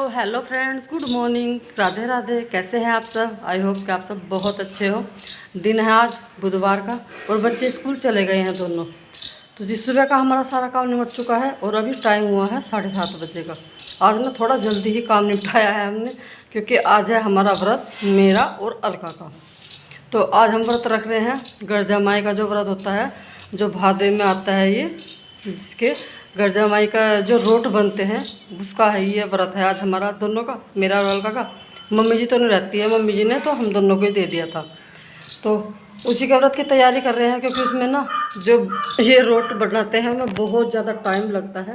Hello friends, good morning, Radhe Radhe. कैसे हैं आप सब? आई होप कि आप सब बहुत अच्छे हो। दिन है आज बुधवार का और बच्चे स्कूल चले गए हैं दोनों। तो जिस सुबह का हमारा सारा काम निपट चुका है और अभी टाइम हुआ है 7:30 बजे का। आज ना थोड़ा जल्दी ही काम निपटाया है हमने, क्योंकि आज है हमारा व्रत, मेरा और अलका का। तो आज हम व्रत रख रहे हैं गर्जा माई का, जो व्रत होता है, जो भादे में आता है ये, जिसके गर्जा माई का जो रोट बनते हैं उसका है ये व्रत है आज हमारा दोनों का, मेरा और अलका का। मम्मी जी तो नहीं रहती है, मम्मी जी ने तो हम दोनों को ही दे दिया था। तो उसी के व्रत की तैयारी कर रहे हैं, क्योंकि उसमें ना जो ये रोट बनाते हैं उसमें बहुत ज़्यादा टाइम लगता है।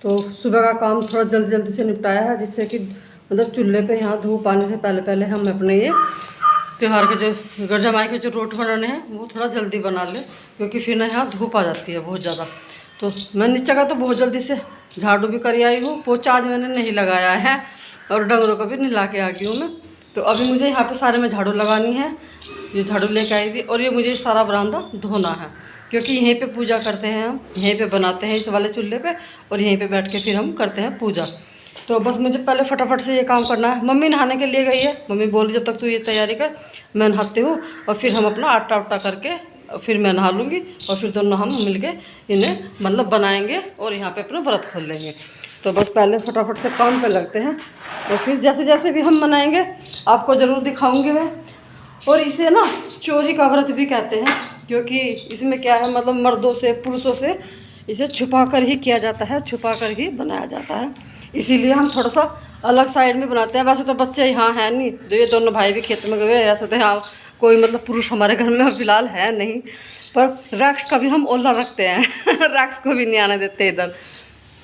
तो सुबह का काम थोड़ा जल्दी जल्दी से निपटाया है, जिससे कि मतलब चूल्हे पे यहाँ धूप आने से पहले पहले हम अपने ये त्योहार के जो गर्जा माई के जो रोट बनाने हैं वो थोड़ा जल्दी बना लें, क्योंकि फिर ना यहाँ धूप आ जाती है बहुत ज़्यादा। तो मैं नीचे का तो बहुत जल्दी से झाड़ू भी कर आई हूँ, पोछा आज मैंने नहीं लगाया है और डंगरों को भी नहला के आ गई हूँ मैं। तो अभी मुझे यहाँ पे सारे में झाड़ू लगानी है, ये झाड़ू लेके आई थी, और ये मुझे सारा बरामदा धोना है, क्योंकि यहीं पे पूजा करते हैं हम, यहीं पे बनाते हैं इस वाले चूल्हे पे, और यहीं पे बैठ के फिर हम करते हैं पूजा। तो बस मुझे पहले फटाफट से ये काम करना है। मम्मी नहाने के लिए गई है, मम्मी बोली जब तक तू ये तैयारी कर, मैं नहाती हूँ और फिर हम अपना आटा उटा करके फिर मैं नहा लूँगी, और फिर दोनों हम मिलके इन्हें मतलब बनाएंगे और यहाँ पे अपना व्रत खोल लेंगे। तो बस पहले फटाफट से काम पे लगते हैं, और फिर जैसे जैसे भी हम मनाएंगे आपको ज़रूर दिखाऊंगी मैं। और इसे ना चोरी का व्रत भी कहते हैं, क्योंकि इसमें क्या है, मतलब मर्दों से पुरुषों से इसे छुपा कर ही किया जाता है, छुपा कर ही बनाया जाता है। इसीलिए हम थोड़ा सा अलग साइड में बनाते हैं। वैसे तो बच्चे यहाँ हैं नहीं, तो ये दोनों भाई भी खेत में गए हैं, ऐसे तो यहाँ कोई मतलब पुरुष हमारे घर में फ़िलहाल है नहीं, पर रैक्स का भी हम ओला रखते हैं रैक्स को भी नहीं आने देते इधर।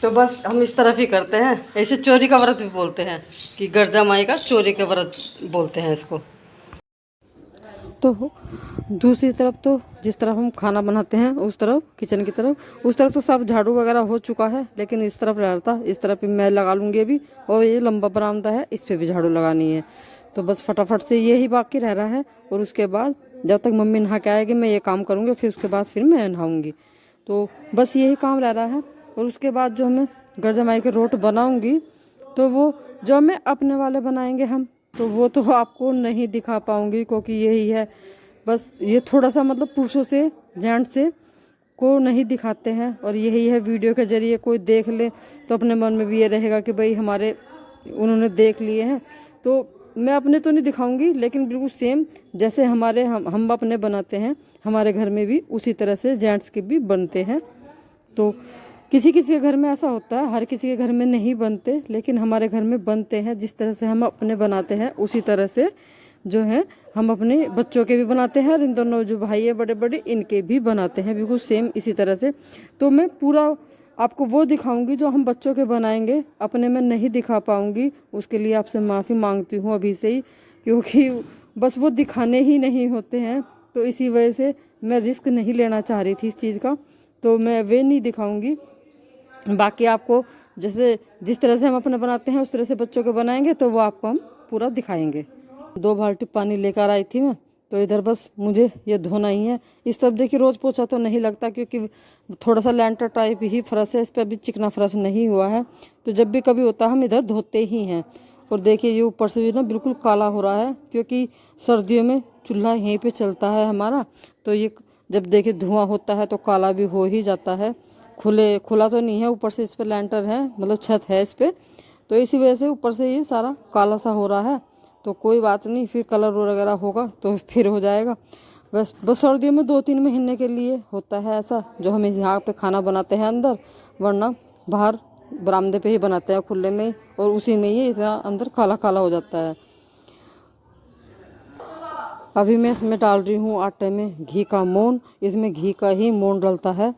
तो बस हम इस तरफ ही करते हैं, ऐसे चोरी का व्रत भी बोलते हैं, कि गर्जा माई का चोरी का व्रत बोलते हैं इसको। तो दूसरी तरफ तो जिस तरफ हम खाना बनाते हैं उस तरफ, किचन की तरफ, उस तरफ तो सब झाड़ू वगैरह हो चुका है, लेकिन इस तरफ रहता, इस तरफ भी मैं लगा लूँगी अभी, और ये लंबा बरामदा है, इस पर भी झाड़ू लगानी है। तो बस फटाफट से यही बाकी रह रहा है, और उसके बाद जब तक मम्मी नहा के आएगी मैं ये काम करूँगी, फिर उसके बाद फिर मैं नहाऊँगी। तो बस यही काम रह रहा है। और उसके बाद जो मैं गर्जा माई के रोट बनाऊँगी, तो वो जो मैं अपने वाले बनाएंगे हम, तो वो तो आपको नहीं दिखा पाऊँगी, क्योंकि यही है बस, ये थोड़ा सा मतलब पुरुषों से, जेंट्स से को नहीं दिखाते हैं, और यही है वीडियो के जरिए कोई देख ले तो अपने मन में भी ये रहेगा कि भाई हमारे उन्होंने देख लिए हैं। तो मैं अपने तो नहीं दिखाऊंगी, लेकिन बिल्कुल सेम जैसे हमारे हम अपने बनाते हैं, हमारे घर में भी उसी तरह से जेंट्स के भी बनते हैं। तो किसी किसी के घर में ऐसा होता है, हर किसी के घर में नहीं बनते, लेकिन हमारे घर में बनते हैं। जिस तरह से हम अपने बनाते हैं उसी तरह से जो है हम अपने बच्चों के भी बनाते हैं, और इन दोनों जो भाई है बड़े बड़े, इनके भी बनाते हैं बिल्कुल सेम इसी तरह से। तो मैं पूरा आपको वो दिखाऊंगी जो हम बच्चों के बनाएंगे, अपने में नहीं दिखा पाऊंगी, उसके लिए आपसे माफ़ी मांगती हूँ अभी से ही, क्योंकि बस वो दिखाने ही नहीं होते हैं। तो इसी वजह से मैं रिस्क नहीं लेना चाह रही थी इस चीज़ का, तो मैं वे नहीं दिखाऊंगी। बाकी आपको जैसे जिस तरह से हम अपने बनाते हैं उस तरह से बच्चों के बनाएंगे, तो वो आपको हम पूरा दिखाएंगे। 2 बाल्टी पानी लेकर आई थी मैं, तो इधर बस मुझे ये धोना ही है। इस तरफ देखिए रोज़ पोछा तो नहीं लगता, क्योंकि थोड़ा सा लेंटर टाइप ही फर्श है, इस पर अभी चिकना फर्श नहीं हुआ है। तो जब भी कभी होता है हम इधर धोते ही हैं। और देखिए ये ऊपर से भी ना बिल्कुल काला हो रहा है, क्योंकि सर्दियों में चूल्हा यहीं पे चलता है हमारा, तो ये जब देखिए धुआं होता है तो काला भी हो ही जाता है। खुला तो नहीं है, ऊपर से इस पर लेंटर है, मतलब छत है इस पर, तो इसी वजह से ऊपर से ये सारा काला सा हो रहा है। तो कोई बात नहीं, फिर कलर वगैरह होगा तो फिर हो जाएगा। बस सर्दियों में 2-3 महीने के लिए होता है ऐसा, जो हम यहाँ पे खाना बनाते हैं अंदर, वरना बाहर बरामदे पे ही बनाते हैं खुले में, और उसी में ये इतना अंदर काला काला हो जाता है। अभी मैं इसमें डाल रही हूँ आटे में घी का मोन, इसमें घी का ही मोन डलता है।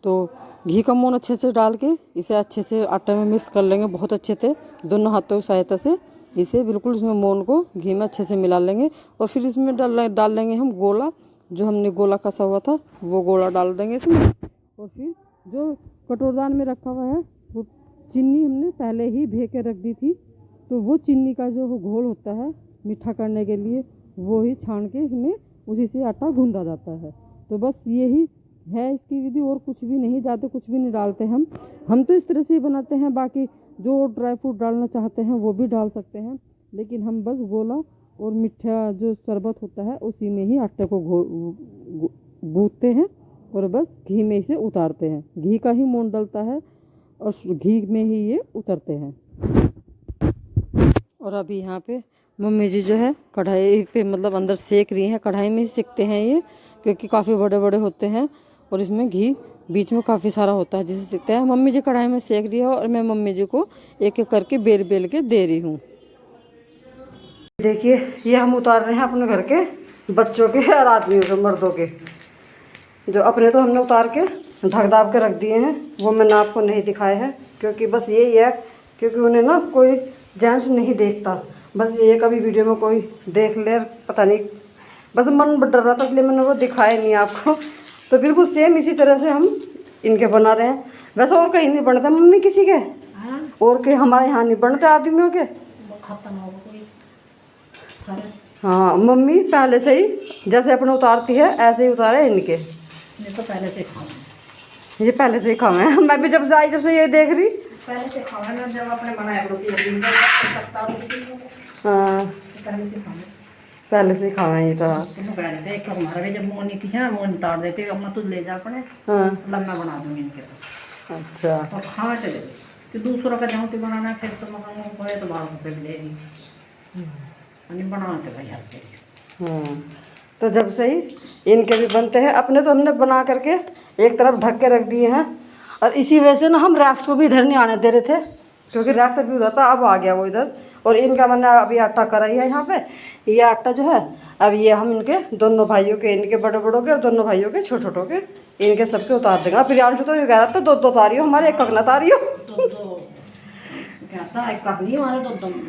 तो घी का मोन अच्छे से डाल के इसे अच्छे से आटे में मिक्स कर लेंगे, बहुत अच्छे से दोनों हाथों की सहायता से इसे बिल्कुल इसमें मोन को घी में अच्छे से मिला लेंगे। और फिर इसमें डाल लेंगे हम गोला, जो हमने गोला कसा हुआ था वो गोला डाल देंगे इसमें। और फिर जो कटोरदान में रखा हुआ है वो चीनी हमने पहले ही भे के रख दी थी, तो वो चीनी का जो घोल होता है मीठा करने के लिए, वो ही छान के इसमें उसी से आटा गूंदा जाता है। तो बस यही है इसकी विधि, और कुछ भी नहीं, ज़्यादा कुछ भी नहीं डालते हम तो इस तरह से ही बनाते हैं। बाकी जो ड्राई फ्रूट डालना चाहते हैं वो भी डाल सकते हैं, लेकिन हम बस गोला और मीठा जो शरबत होता है उसी में ही आटे को गूंथते हैं और बस घी में इसे उतारते हैं। घी का ही मोंड डलता है और घी में ही ये उतरते हैं। और अभी यहाँ पे मम्मी जी जो है कढ़ाई पे मतलब अंदर सेक रही हैं। कढ़ाई में ही सेकते हैं ये, क्योंकि काफ़ी बड़े बड़े होते हैं और इसमें घी बीच में काफ़ी सारा होता है जिसे सेकते हैं। मम्मी जी कढ़ाई में सेक रही है और मैं मम्मी जी को एक एक करके बेल बेल के दे रही हूँ। देखिए ये हम उतार रहे हैं अपने घर के बच्चों के और आदमियों के, मर्दों के। जो अपने तो हमने उतार के ढक दाब के रख दिए हैं, वो मैंने आपको नहीं दिखाए हैं, क्योंकि बस यही है, क्योंकि उन्हें ना कोई जेंट्स नहीं देखता। बस ये कभी वीडियो में कोई देख ले पता नहीं, बस मन डर रहा था इसलिए मैंने वो दिखाया नहीं आपको। तो बिल्कुल सेम इसी तरह से हम इनके बना रहे हैं। वैसे और कहीं नहीं बनता मम्मी किसी के, और कहीं हमारे यहाँ नहीं बनते आदमियों के। हाँ मम्मी पहले से ही जैसे अपने उतारती है ऐसे ही उतारे इनके। ये तो पहले से खाओ, ये पहले से ही खावे हैं। मैं भी जब से आई जब से ये देख रही पहले से खाओ ना, जब आपने बनाया रोटी हाँ पहले से ही खावे ये तो। देख हमारा भी जब मोनी थी ना, मोनी उतार देते अब मैं तुझ ले जा अपने हाँ लम्बा बना दूंगी इनके तो। अच्छा और खाना चले कि दूसरों का जहाँ बनाना फिर तो मकान तो 12 रुपये मिलेगी बनाते भाई आपके। हाँ तो जब से ही इनके भी बनते हैं। अपने तो हमने बना करके एक तरफ ढक के रख दिए हैं, और इसी वजह से ना हम रैक्स को भी इधर नहीं आने दे रहे थे, क्योंकि रैक्स अभी उधर था, अब आ गया वो इधर। और इनका मैंने अभी आटा करा ही है यहाँ पे। ये आटा जो है अब ये हम इनके दोनों भाइयों के, इनके बड़े बड़ों के और दोनों भाइयों के छोटे छोटों के, इनके सबके उतार देंगे। प्रियांशु तो ये कह रहा था दो दो तारियो हमारे, एक ना तारियो।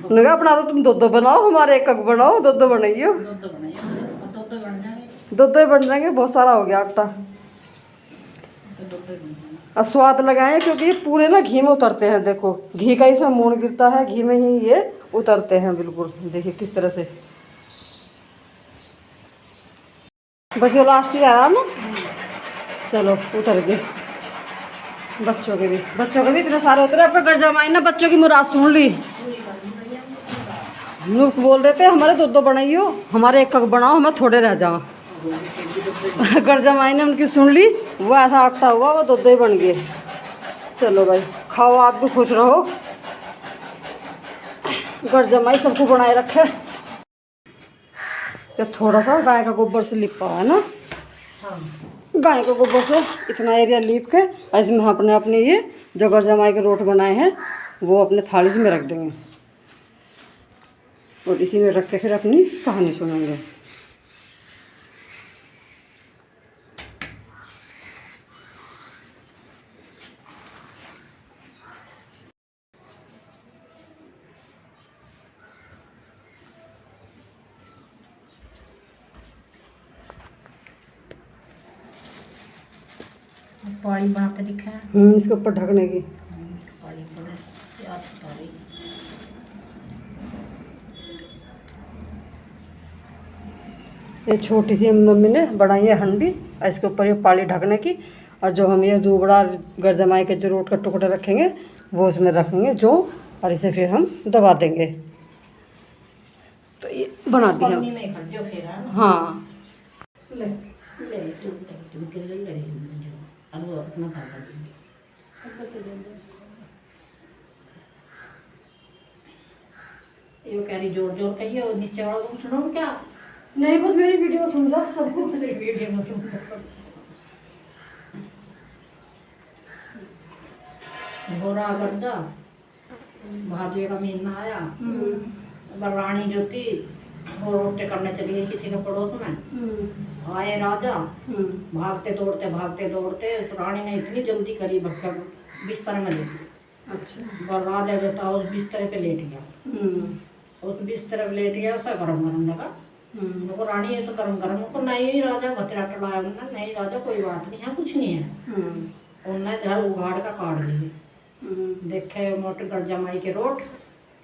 उन्होंने अपना तो तुम दो दो बनाओ, हमारे एक बनाओ, दो दो बनाइयो। दो दो ही बन जाएंगे, बहुत सारा हो गया आटा। और स्वाद लगाए क्योंकि ये पूरे ना घी में उतरते हैं। देखो घी का इसमें मोंड गिरता है, घी में ही ये उतरते हैं बिल्कुल। देखिए किस तरह से, बस ये लास्ट ही आया ना। चलो उतर गए। बच्चों के भी इतने सारे उतरे। आपका घर जमाई ना बच्चों की मुराद सुन ली। लोग बोल रहे थे हमारे दो दो बनाइयो, हमारे एक बनाओ, हमें थोड़े रह जाओ। घर जमाई ने उनकी सुन ली, वो ऐसा आटा हुआ वो दो दो ही बन गए। चलो भाई खाओ, आप भी खुश रहो। घर जमाई सबको बनाए रखे। ये थोड़ा सा गाय का गोबर से लिपा है ना, गाय के गोबर से इतना एरिया लीप के इसमें हम अपने अपने ये जो घर जमाई के रोट बनाए हैं वो अपने थाली में रख देंगे, और इसी में रख के फिर अपनी कहानी सुनेंगे। पानी बना के दिखा है इसके ऊपर ढकने की। पानी पड़े प्याज उतारी। ये छोटी सी मम्मी ने बनाई है हंडी, और इसके ऊपर ये पाली ढकने की। और जो हम ये दूबड़ा घर जमाई के जो रोट का टुकड़े रखेंगे वो उसमें रखेंगे जो, और इसे फिर हम दबा देंगे। तो ये बना दिया। हाँ ये कह रही जोर जोर कहिए और नीचे वाला तुम सुनो क्या? नहीं बस मेरी वीडियो सुन जा सबको। मेरी वीडियो में सुन घोड़ा गर्जा भाजे का महीना आया। रानी जो थी वो रोटे करने चली गई किसी के पड़ोस में। आए राजा भागते दौड़ते रानी ने इतनी जल्दी करी भक्कर बिस्तर में लेटी। अच्छा राजा जो था उस बिस्तर पे लेट गया। उस बिस्तर पे लेट गया, उसे गरम गरम लगा। उनको रानी ये तो गरम गरम, उनको नहीं राजा भतरा टलाया उन्होंने, नहीं राजा कोई बात नहीं है, कुछ नहीं है। उन्होंने घर उगाड़ का काट दिए। देखे मोटे घर जमाई के रोट,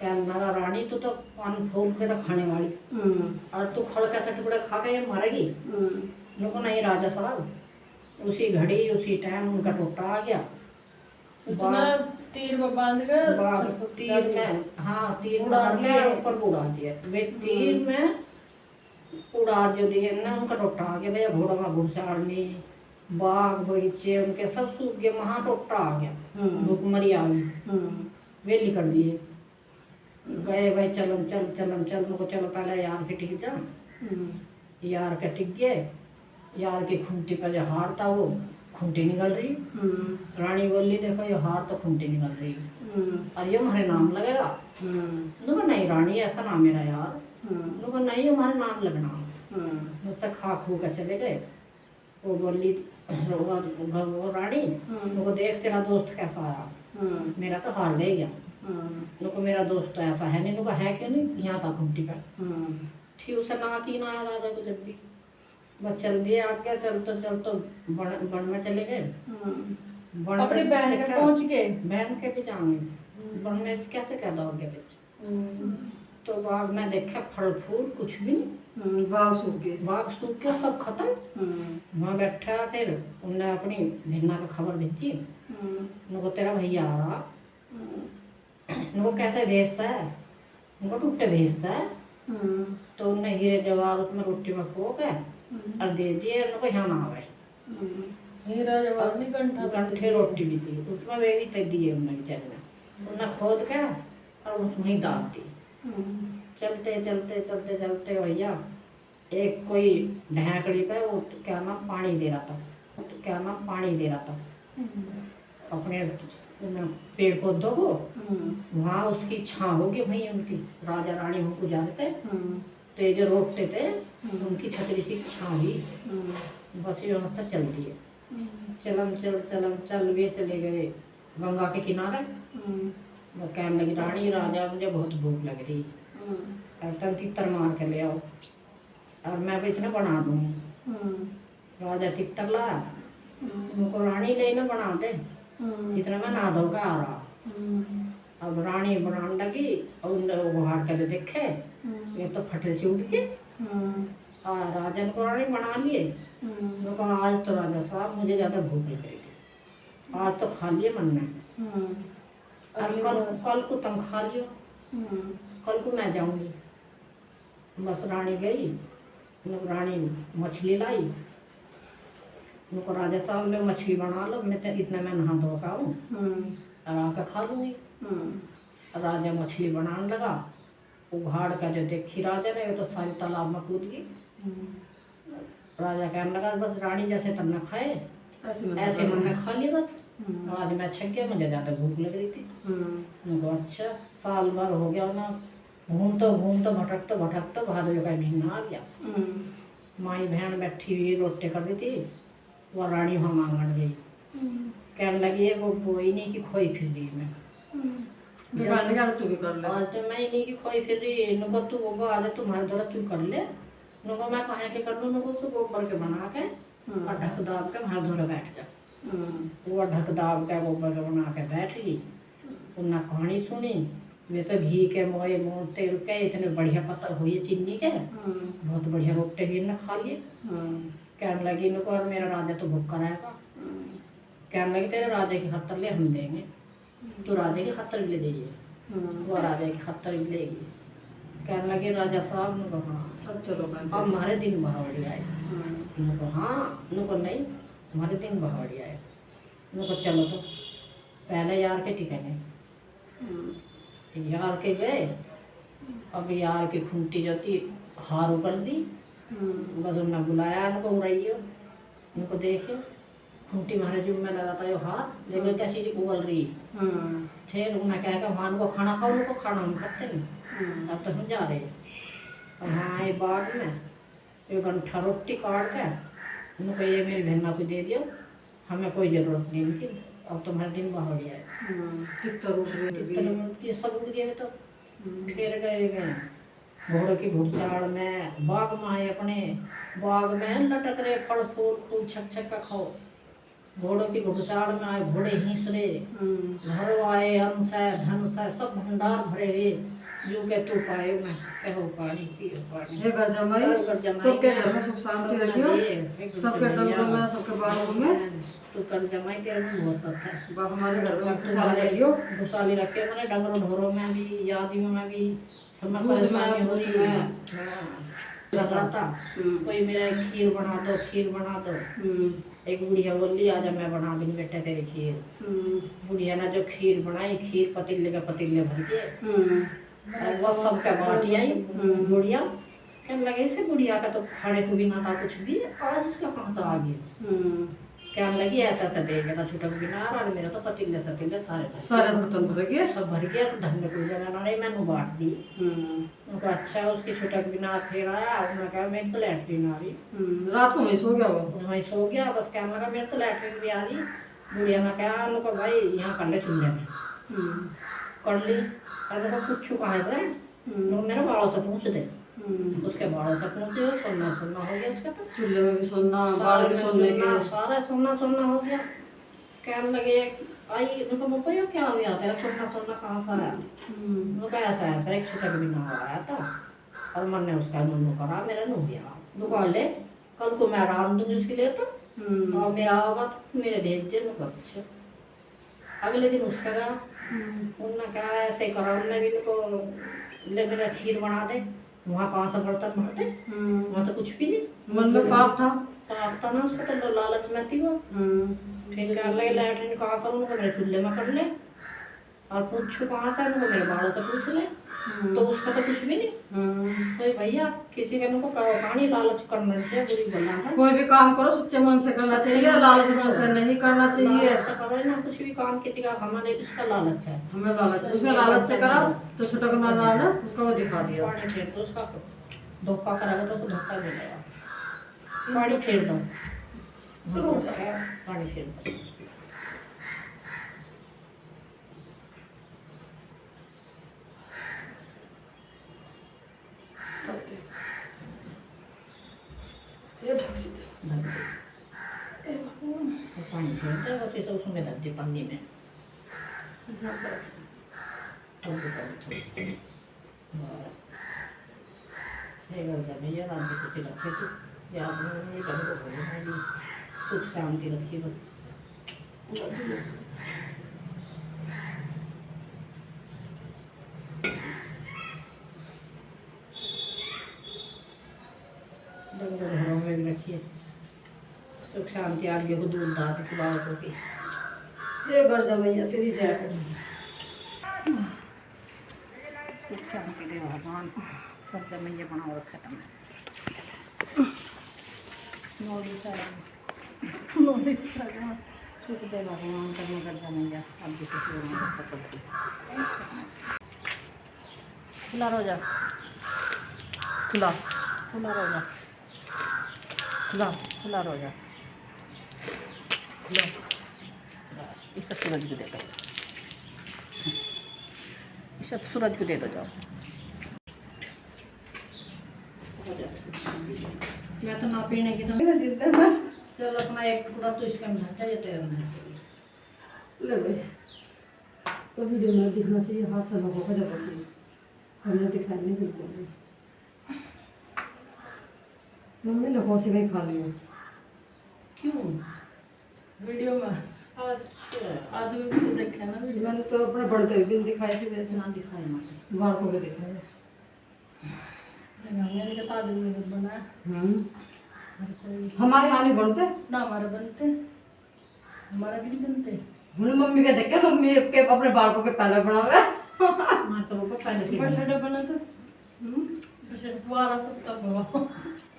कहने लगा रानी तू तो पान फूल के तो खाने वाली, और तू खड़ कैसे टुकड़े खा के ये मरेगी। उनको नहीं राजा साहब उसी घड़ी उसी टाइम उनका टोटा आ गया। इतना तीर में बांध के बाग तीर में, हाँ तीर में उड़ा मार दिया। के ऊपर उड़ा दिया। वे तीर में उड़ा जो दिए ना, उनका टोटा आ गया भैया। घोड़ा में घुड़साड़नी, बाग बगीचे उनके सब सूख गए, वहाँ टोटा आ गया। भूखमरी आ गई, वेली कर दिए। गए भाई चलम चल चलम चल, मुझको चलो पहले यार के टिक जा। यार के टिक गए। यार की खूंटी पर जो हार था वो खूंटी निकल रही। रानी बोली देखो ये हार तो खूंटी निकल रही और ये हमारे नाम लगेगा। नुको नहीं रानी ऐसा नाम मेरा यार। नुको नहीं हमारे नाम लगना। मुझसे खा खू कर चले गए। वो बोली वो रानी नुको देख तेरा दोस्त कैसा आया। मेरा तो हार ले गया। नुको मेरा दोस्त तो ऐसा है नहीं। नुको है क्यों नहीं, यहाँ था खूंटी पर। ठीक उसे ना की ना आया राजा को जब भी। बस चल दिए आगे, चल तो बन में चले गए। बन अपनी में बहन के क्या- पहुंच के बहन के भी जाएंगे। बन में कैसे क्या दौड़ बीच। तो बाग में देखा फल फूल कुछ भी नहीं। बाल सूख गए। बाग सूख के सब खत्म। वहाँ बैठा फिर उनने अपनी भिन्ना का खबर भेजी। उनको तेरा भैया आ रहा। उनको कैसे भेजता है, उनको टूटे भेजता है। तो उनने हीरे जवाहर उसमें रोटी में पोक है और दे दिए। उनको यहाँ ना आवे। हीरा जवाहर नहीं कंठा गंठे रोटी भी थी उसमें, वे भी दिए उन्हें बेचारे ने। उन्हें खोद के और उसमें ही दाल दी। चलते चलते चलते चलते भैया एक कोई ढैकड़ी पे वो क्या नाम पानी दे रहा था। तो क्या नाम पानी दे रहा था अपने पेड़ पौधों को। वहाँ उसकी छाँ होगी भाई। उनकी राजा रानी उनको जा रहे थे तो ये जो रोकते थे उनकी छतरी सी छाँ हुई। बस ये व्यवस्था चलती है। चलम चल वे चले गए गंगा के किनारे। वो कहने लगी रानी राजा मुझे बहुत भूख लग रही, ऐसा तितर मार के ले आओ और मैं भी इतना बना दूंगी। राजा तितर लाया। उनको रानी ले ना बना दे जितना मैं ना धोकर आ रहा। अब रानी बनाने लगी और वो हार कर देखे ये तो फटे से उठ गए। राजा ने को रानी बना लिए। उन्होंने कहा आज तो राजा साहब मुझे ज़्यादा भूख लग रही थी, आज तो खा लिए मन में। और कल को तुम खा लियो, कल को मैं जाऊंगी। बस रानी गई। रानी मछली लाई। उनको राजा साहब ने मछली बना लो, मैं तो इतना मैं नहा धो का हूँ और आकर खा लूँगी। राजा मछली बनाने लगा। उघाड़ का जो देखी राजा ने वो तो सारी तालाब में कूद गई। राजा कहने लगा बस रानी जैसे तब न खाए ऐसे मन ने खा लिया बस। आज मैं छक गया, मुझे ज़्यादा भूख लग रही थी। उनको अच्छा साल भर हो गया ना घूमते भटकते भादवे का महीना आ गया। माई बहन बैठी हुई रोटी कर रही थी। वो रानी वहाँ मांगन गई। कहने लगी वो बोई नहीं कि खोई फिर रही मैं तू भी कर ले। आज तो मैं नहीं कि खोई फिर रही। नुको तू वो आज तुम्हारे द्वारा तू कर ले। नुको मैं कहाँ के कर लूँ। नुको तू गोबर के बना के और ढक दाब के हमारे द्वारा बैठ जा। वो ढक दाब के गोबर के बना के बैठ गई। उन्हें कहानी सुनी। वे तो घी के मोए मोन तेल के इतने बढ़िया पत्थर हुई चीनी के बहुत बढ़िया रोटे भी इन्हें खा लिए। कहने लगी नुको और मेरा राजा तो भूखा रहेगा। कहने लगी तेरे राजा की खत्तर ले हम देंगे, तो राजा की खत्तर भी ले दीजिए। वो राजा की खत्तर भी लेगी। कहने लगे राजा साहब नुको हाँ अब चलो अब हमारे दिन बहावड़ी आए। नुको हाँ नुको नहीं हमारे दिन बहावड़ी आए। नुको चलो तो पहले यार के ठिकाने यार के गए। अब यार की खूंटी जो थी हार उगल दी। बस उन्हें बुलाया उनको उड़ाइयो उनको देखे खूंटी मारे जुम में लगाता है हार देखो कैसी उगल रही थे। उन्हें कह कर वहाँ उनको खाना खाओ। उनको खाना हम खाते नहीं। अब तो हम जा रहे अब हाँ आए बाग में एक गंठा रोटी काट के उनको ये मेरी बहना को दे दियो, हमें कोई ज़रूरत नहीं इनकी। अब तुम्हारे दिन बहावड़ी आए। ये सब उड़ गए। तो फिर गए घोड़ों की घुड़साड़ में बाग में आए। अपने बाग में लटक रहे फल फूल खूब छक छक का खाओ। घोड़ों की घुड़साड़ में आए, घोड़े हिंस रहे। घर आए, अन्न से धन से सब भंडार भरे हुए। जो के तू पाए मैं कहो पानी पियो पानी ये घर जमाई सबके घर में सुख शांति रखियो, सबके डंगरों में सबके बालों में तू कर जमाई तेरे में बहुत अच्छा है। हमारे घर में खुशहाली रखियो, खुशहाली रखे मैंने डंगरों ढोरों में भी आदियों में भी समय दूध में, परेशानी हो रही दूध है। में। हाँ, लग रहा था कोई मेरा खीर बना दो, खीर बना दो। एक बुढ़िया बोली आजा मैं बना दूंगी बेटा तेरी खीर। बुढ़िया ने जो खीर बनाई, खीर पतीले का पतीले भर के और वो सबका बाटी आई। बुढ़िया कहने लगे इसे बुढ़िया का तो खाने को भी ना था कुछ भी, आज उसका कहाँ से आ गया। कहने लगी ऐसा ऐसा दे गया था छुटक बिना और मेरा तो पतीले सतीले सारे बर्तन भर गए, सब भर गया। तो धन्य को जगह नहीं मैंने बांट दी। उनका अच्छा उसकी छुटक बिना फिर आया, उसने कहा मेरी तो लैटरिन आ रही। रात को वहीं सो गया वो, वहीं सो गया। बस कहने लगा मेरे तो लैटरिन भी आ रही। बुढ़िया ने कहा उनको भाई यहाँ कर ले चूल्हे में, कर ली। और उनको पूछू कहाँ से, लोग मेरे बालों से पूछ दे। उसके बालों से पूछे, सोना सोना हो गया उसका। तो चूल्हे में भी सोना, बाल भी सोने के, सारा सोना सोना हो गया। कहने लगे आई उनको पापा ये क्या हो गया तेरा सोना सोना कहाँ से आया। उनका ऐसा ऐसा एक छुटक भी ना आया था और मैंने उसका मुन्नू करा मेरा नु गया। दुकान ले कल को मैं डाल दूंगी उसके लिए। तो और मेरा होगा तो मेरे भेज दे बच्चे। अगले दिन उसका गया, उन्होंने कहा ऐसे करा। उन्होंने भी उनको ले मेरा खीर बना दे। वहाँ कहाँ से बर्तन भरते, वहाँ तो कुछ भी नहीं। मन में पाप था, पाप था ना उसको, तो लालच में थी वो। फिर कर ले लैटरिन कहाँ करूँ, उनको मेरे चूल्हे में कर ले। और पूछू कहाँ से, उनको मेरे बालों से पूछ ले। तो उसका तो कुछ भी नहीं। तो भैया किसी के को कहानी लालच करना चाहिए, बुरी बला है। कोई भी काम करो सच्चे मन से करना चाहिए, लालच मन से नहीं करना चाहिए। ऐसा करो ना, कुछ भी काम किसी का हमारे उसका लालच है। हमें लालच, उसका लालच से करा तो छुटक ना ना उसका वो दिखा दिया। पानी फेर दो उसका, धोखा करेगा तो उसको धोखा मिलेगा। पानी फेर दो, पानी फेर दो। पानी फेर दो बस, इसे उसमें धर दे पन्नी में। भैया रात में कुछ रखे तो सुख शांति रखी बस। घरों में भी रखिए सुख शांति। आगे को दूध दाद की बात होगी। ये घर जमैया तेरी जय। सुख शांति दे भगवान, सब जमैया बना रखा था मैं। सुख दे भगवान का मगर जमैया। अब भी कुछ बना रखा सबकी। खुला रोजा, खुला खुला रोजा, खुला खुला रोजा, खुला। इस सब सूरज को दे दो, इस सब सूरज को दे दो जाओ। मैं तो ना पीने की तो चलो अपना एक टुकड़ा तो इसका में धंधा ये तेरे में ले भाई, तो वीडियो में दिखना चाहिए, हाथ से लोगों को जरूरत नहीं, हमने दिखाई नहीं बिल्कुल भी। मम्मी लोगों से नहीं खा लिया। क्यों? वीडियो में अच्छा आदमी भी तो देखे ना वीडियो। मैंने तो अपने बढ़ते हुए भी दिखाई थी, वैसे ना दिखाई मत। बाहर को भी दिखाया। मेरे के ताज में बना हमारे यहाँ नहीं बनते ना, हमारे बनते, हमारा भी नहीं बनते। हमने मम्मी के देखे, मम्मी के अपने बालकों के पहले बनावे। मार तो वो पहले से बना। बछड़े बना तो बछड़े द्वारा कुत्ता बना।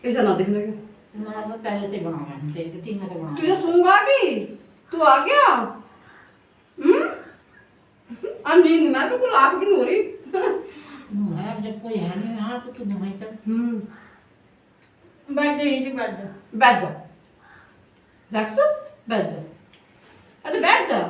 ऐसा ना दिखने के, हमारा तो पहले से बना है, देख तीन में से बना। तुझे सूंघा की तू आ गया। नींद में बिल्कुल आँख भी नहीं हो रही। है अब जब कोई है नहीं यहाँ तो तुम वहीं कर। बैठ जाइए जी, बैठ जाओ। बैठ जाओ, रक्सो बैठ जाओ, अरे बैठ जाओ।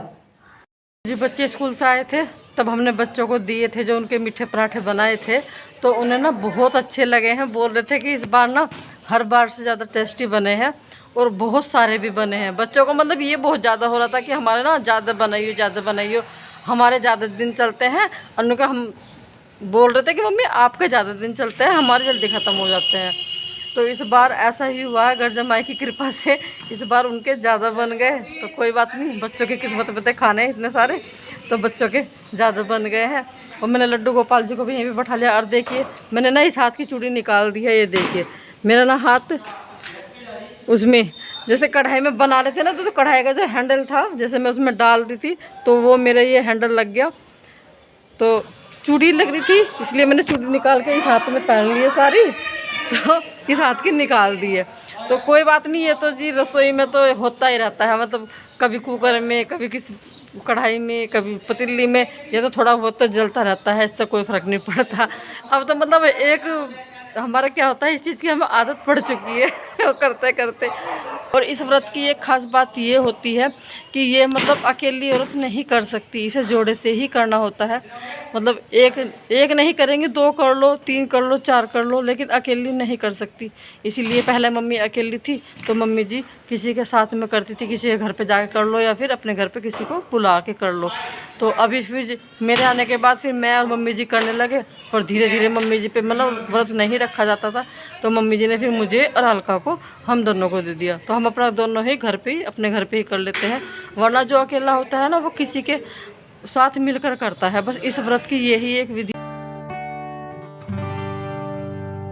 जी बच्चे स्कूल से आए थे, तब हमने बच्चों को दिए थे जो उनके मीठे पराठे बनाए थे, तो उन्हें ना बहुत अच्छे लगे हैं। बोल रहे थे कि इस बार ना हर बार से ज़्यादा टेस्टी बने हैं और बहुत सारे भी बने हैं। बच्चों को मतलब ये बहुत ज़्यादा हो रहा था कि हमारे ना ज़्यादा बनाइए, ज़्यादा बनाइए, हमारे ज़्यादा दिन चलते हैं। और उनका हम बोल रहे थे कि मम्मी आपके ज़्यादा दिन चलते हैं, हमारे जल्दी ख़त्म हो जाते हैं। तो इस बार ऐसा ही हुआ है, घर जमाई की कृपा से इस बार उनके ज़्यादा बन गए। तो कोई बात नहीं, बच्चों की किस्मत में थे खाने इतने सारे, तो बच्चों के ज़्यादा बन गए हैं। और मैंने लड्डू गोपाल जी को भी यहीं पे बैठा लिया। और देखिए मैंने ना इस हाथ की चूड़ी निकाल दी है, ये देखिए मेरा ना हाथ उसमें जैसे कढ़ाई में बना रहे थे ना, तो कढ़ाई का जो हैंडल था जैसे मैं उसमें डाल रही थी, तो वो मेरा ये हैंडल लग गया। तो चूड़ी लग रही थी, इसलिए मैंने चूड़ी निकाल के इस हाथ में पहन ली है सारी, तो इस हाथ की निकाल दी है। तो कोई बात नहीं, ये तो जी रसोई में तो होता ही रहता है, मतलब कभी कुकर में, कभी किसी कढ़ाई में, कभी पतीली में, ये तो थोड़ा बहुत तो जलता रहता है, इससे कोई फ़र्क नहीं पड़ता। अब तो मतलब एक हमारा क्या होता है, इस चीज़ की हमें आदत पड़ चुकी है वो करते करते। और इस व्रत की एक ख़ास बात ये होती है कि ये मतलब अकेली औरत नहीं कर सकती, इसे जोड़े से ही करना होता है। मतलब एक नहीं करेंगे, 2 कर लो, 3 कर लो, 4 कर लो, लेकिन अकेली नहीं कर सकती। इसीलिए पहले मम्मी अकेली थी तो मम्मी जी किसी के साथ में करती थी, किसी के घर पे जाके कर लो या फिर अपने घर पे किसी को बुला के कर लो। तो अभी फिर मेरे आने के बाद फिर मैं और मम्मी जी करने लगे। फिर धीरे धीरे मम्मी जी पे मतलब व्रत नहीं रखा जाता था, तो मम्मी जी ने फिर मुझे और अलका को, हम दोनों को दे दिया। तो हम अपना दोनों ही घर पे ही, अपने घर पे ही कर लेते हैं। वरना जो अकेला होता है ना, वो किसी के साथ मिलकर करता है। बस इस व्रत की यही एक विधि